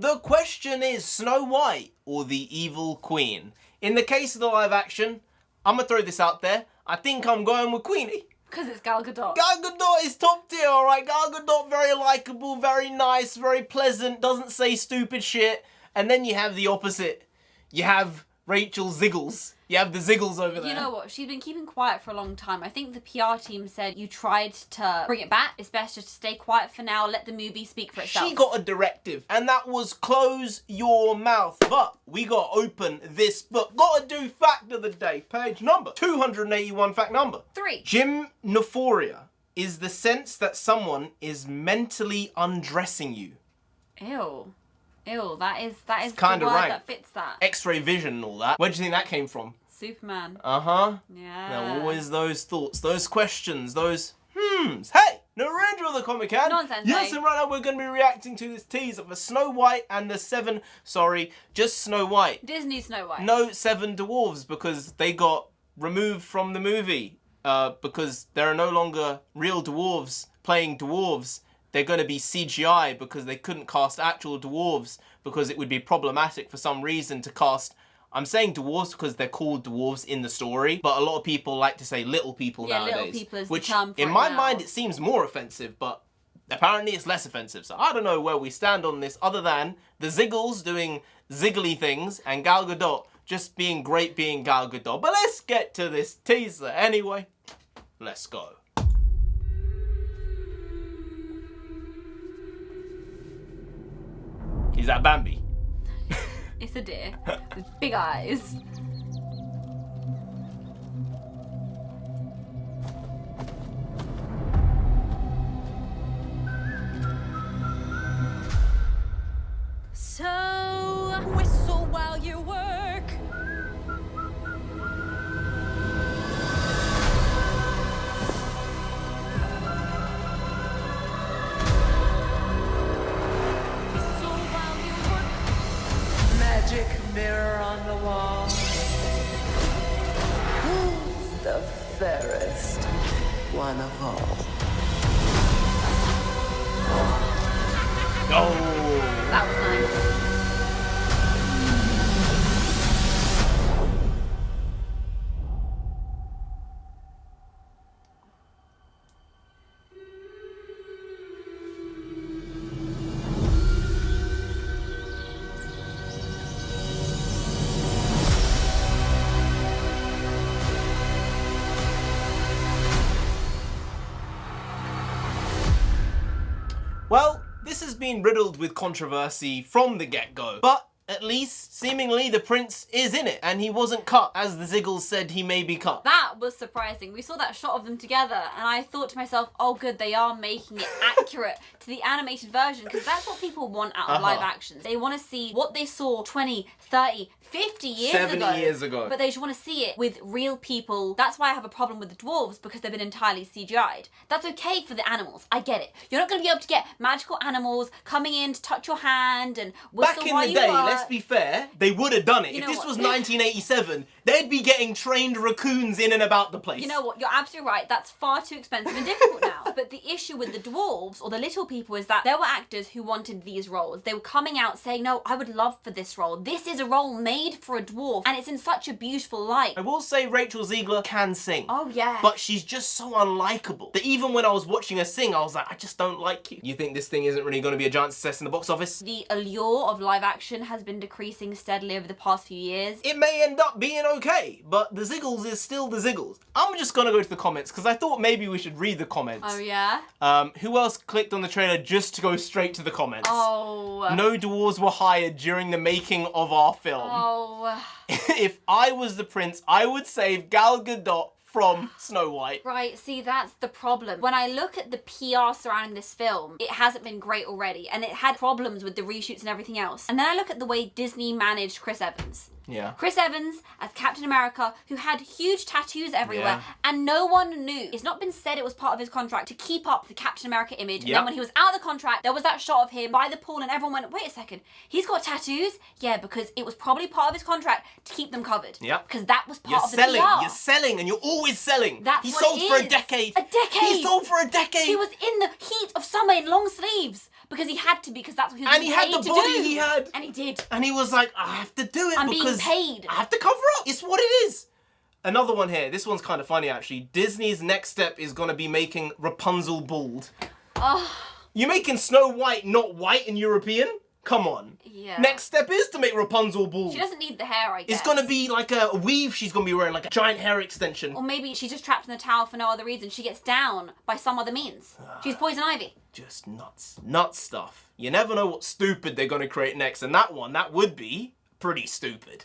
The question is Snow White or the Evil Queen? In the case of the live action, I'm gonna throw this out there. I think I'm going with Queenie. Because it's Gal Gadot. Gal Gadot is top tier, alright? Gal Gadot, very likeable, very nice, very pleasant, doesn't say stupid shit. And then you have the opposite. You have Rachel Ziggles. You have the Ziggles over there. You know what? She's been keeping quiet for a long time. I think the PR team said you tried to bring it back. It's best just to stay quiet for now. Let the movie speak for itself. She got a directive, and that was close your mouth. But we got to open this book. Got to do fact of the day. Page number 281. Fact number 3. Gymnophoria is the sense that someone is mentally undressing you. Ew. Ew, that is Kinda the word right. that fits that. X-ray vision and all that. Where do you think that came from? Superman. Uh-huh. Yeah. There are always those thoughts, those questions, those hmms. Hey, NarendraTheComic can. Nonsensei. Yes, and right now we're going to be reacting to this teaser for Snow White and the 7, just Snow White. Disney Snow White. No 7 dwarves because they got removed from the movie because there are no longer real dwarves playing dwarves. They're going to be CGI because they couldn't cast actual dwarves because it would be problematic for some reason to cast... I'm saying dwarves because they're called dwarves in the story, but a lot of people like to say little people nowadays. Little people is which, the term for in it my now. mind, it seems more offensive, but apparently it's less offensive. So I don't know where we stand on this other than the Ziggles doing ziggly things and Gal Gadot just being great being Gal Gadot. But let's get to this teaser anyway. Let's go. Is that Bambi? It's a deer with big eyes. So, whistle while you work. Whistle while you work. Magic mirror on the wall. Who's the fairest one of all? Oh! That was nice. Well, this has been riddled with controversy from the get-go, but at least, seemingly, the prince is in it, and he wasn't cut, as the Ziggles said he may be cut. That was surprising. We saw that shot of them together, and I thought to myself, oh good, they are making it accurate to the animated version, because that's what people want out of live actions. They want to see what they saw 20, 30, 50 years 70 ago. years ago. But they just want to see it with real people. That's why I have a problem with the dwarves, because they've been entirely CGI'd. That's okay for the animals. I get it. You're not going to be able to get magical animals coming in to touch your hand and whistle Back in while the you day, work. let's be fair, they would have done it. You If know this what? was 1987, they'd be getting trained raccoons in and about the place. You know what? You're absolutely right. That's far too expensive and difficult now. But the issue with the dwarves or the little people is that there were actors who wanted these roles. They were coming out saying, no, I would love for this role. This is a role made for a dwarf and it's in such a beautiful light. I will say Rachel Ziegler can sing. Oh, yeah. But she's just so unlikable that even when I was watching her sing, I was like, I just don't like you. You think this thing isn't really going to be a giant success in the box office? The allure of live action has been decreasing steadily over the past few years. It may end up being okay, but the Ziggles is still the Ziggles. I'm just gonna go to the comments because I thought maybe we should read the comments. Oh, yeah? Who else clicked on the trailer just to go straight to the comments? Oh. No dwarves were hired during the making of our film. Oh. If I was the prince, I would save Gal Gadot from Snow White. Right, see, that's the problem. When I look at the PR surrounding this film, it hasn't been great already, and it had problems with the reshoots and everything else. And then I look at the way Disney managed Chris Evans. Yeah. Chris Evans as Captain America, who had huge tattoos everywhere, Yeah. and no one knew. It's not been said it was part of his contract to keep up the Captain America image. And Yep. then when he was out of the contract, there was that shot of him by the pool, and everyone went, wait a second, he's got tattoos? Yeah, because it was probably part of his contract to keep them covered. Yep. Because that was part You're of the selling. PR. You're selling, and you're always selling. That's he what sold it for a is. decade. A decade. He sold for a decade. He was in the heat of summer in long sleeves because he had to, because that's what he was And being he had paid the to body do. he had. And he did. And he was like, I have to do it I'm being because paid. I have to cover up. It's what it is. Another one here. This one's kind of funny, actually. Disney's next step is going to be making Rapunzel bald. Oh, You're making Snow White not white and European? Come on. yeah. Next step is to make Rapunzel bald. She doesn't need the hair, I guess. It's going to be like a weave she's going to be wearing, like a giant hair extension. Or maybe she's just trapped in the tower for no other reason. She gets down by some other means. She's Poison Ivy. Just nuts. Nuts stuff. You never know what stupid they're going to create next. And that one, that would be pretty stupid.